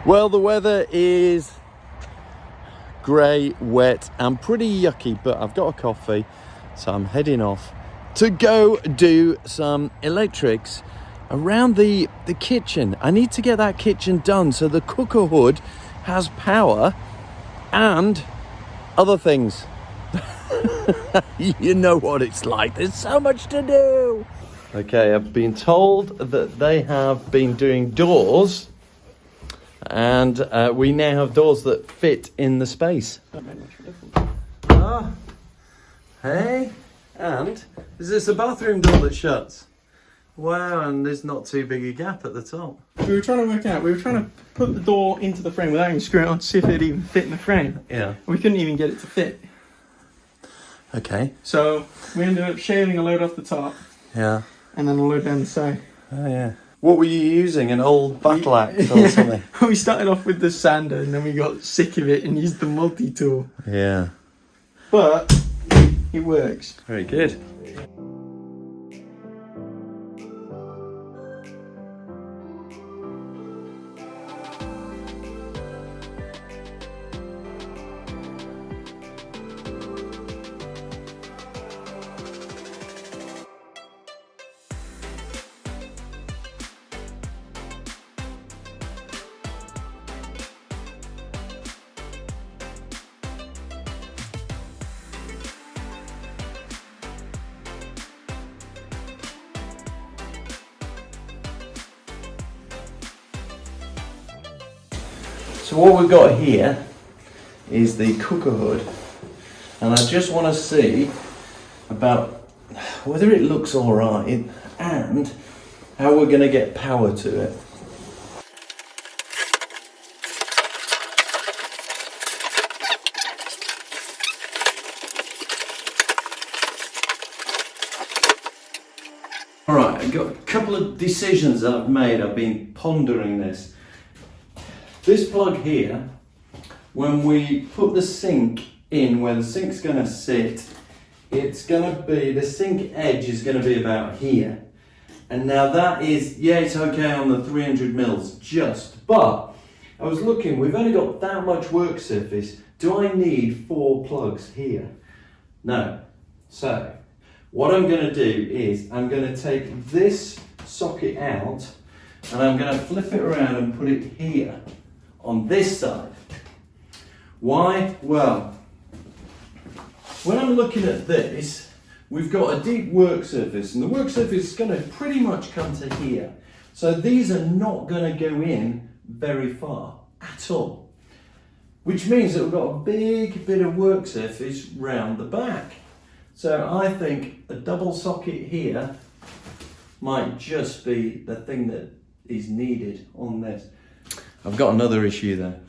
Well, the weather is grey, wet and pretty yucky, but I've got a coffee, so I'm heading off to go do some electrics around the kitchen. I need to get that kitchen done so the cooker hood has power and other things. You know what it's like, there's so much to do. Okay, I've been told that they have been doing doors, and we now have doors that fit in the space. Ah, hey, and is this a bathroom door that shuts? Wow, and there's not too big a gap at the top. We were trying to put the door into the frame without even screwing it on to see if it'd even fit in the frame. Yeah. We couldn't even get it to fit. Okay. So we ended up shaving a load off the top. Yeah. And then a load down the side. Oh yeah. What were you using? An old battle axe or something? We started off with the sander and then we got sick of it and used the multi-tool. Yeah. But it works. Very good. So what we've got here is the cooker hood, and I just want to see about whether it looks all right and how we're going to get power to it. All right, I've got a couple of decisions that I've made. I've been pondering this. This plug here, when we put the sink in where the sink's going to sit, it's going to be, the sink edge is going to be about here. And now that is, yeah, it's okay on the 300 mils just, but I was looking, we've only got that much work surface. Do I need 4 plugs here? No. So what I'm going to do is I'm going to take this socket out and I'm going to flip it around and put it here on this side. Why? Well, when I'm looking at this, we've got a deep work surface and the work surface is going to pretty much come to here. So these are not going to go in very far at all, which means that we've got a big bit of work surface round the back. So I think a double socket here might just be the thing that is needed on this. I've got another issue there.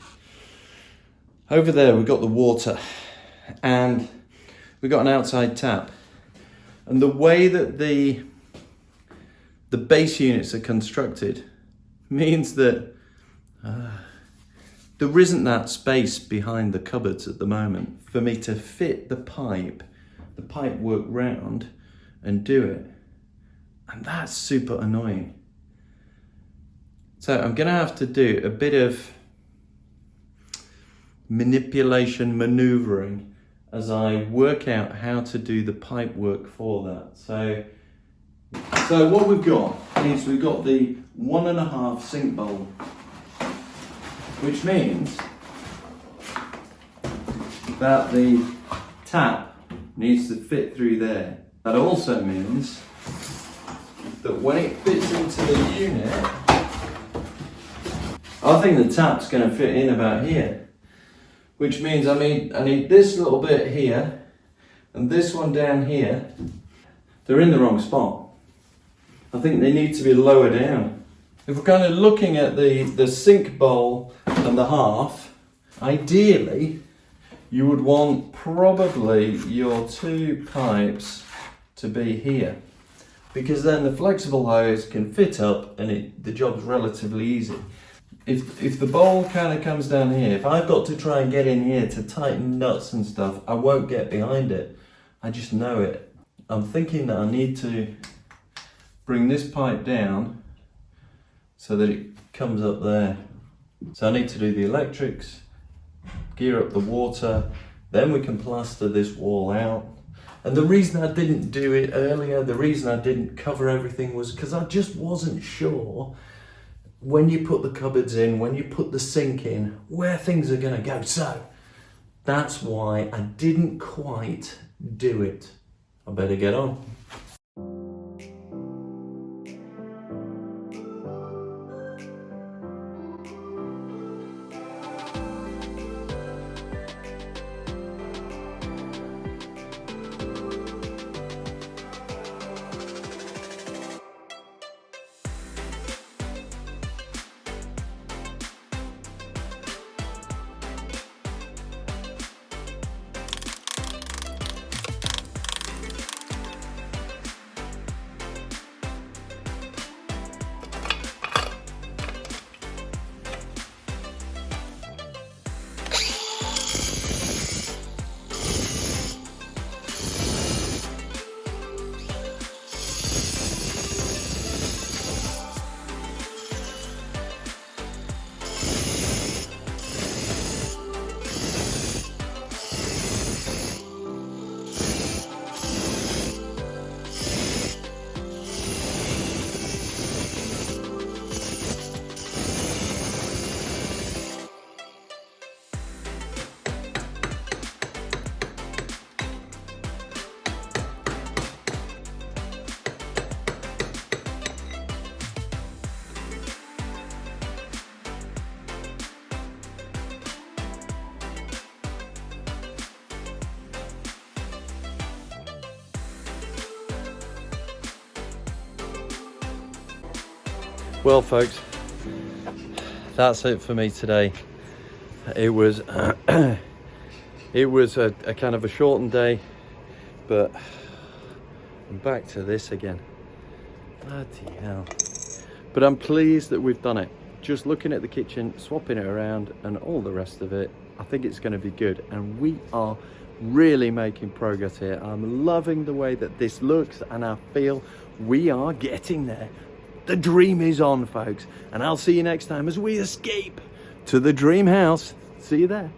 Over there we've got the water and we've got an outside tap. And the way that the base units are constructed means that there isn't that space behind the cupboards at the moment for me to fit the pipe work round and do it. And that's super annoying. So I'm going to have to do a bit of manipulation, maneuvering as I work out how to do the pipe work for that. So what we've got is we've got the 1.5 sink bowl, which means that the tap needs to fit through there. That also means that when it fits into the unit, I think the tap's going to fit in about here, which means I need this little bit here and this one down here. They're in the wrong spot. I think they need to be lower down. If we're kind of looking at the sink bowl and the half, ideally you would want probably your 2 pipes to be here, because then the flexible hose can fit up and the job's relatively easy. If the bowl kind of comes down here, if I've got to try and get in here to tighten nuts and stuff, I won't get behind it. I just know it. I'm thinking that I need to bring this pipe down so that it comes up there. So I need to do the electrics, gear up the water, then we can plaster this wall out. And the reason I didn't do it earlier, the reason I didn't cover everything was because I just wasn't sure when you put the cupboards in, when you put the sink in, where things are going to go. So that's why I didn't quite do it. I better get on. Well, folks, that's it for me today. It was a kind of a shortened day, but I'm back to this again. Bloody hell. But I'm pleased that we've done it. Just looking at the kitchen, swapping it around and all the rest of it, I think it's going to be good. And we are really making progress here. I'm loving the way that this looks, and I feel we are getting there. The dream is on, folks, and I'll see you next time as we escape to the dream house. See you there.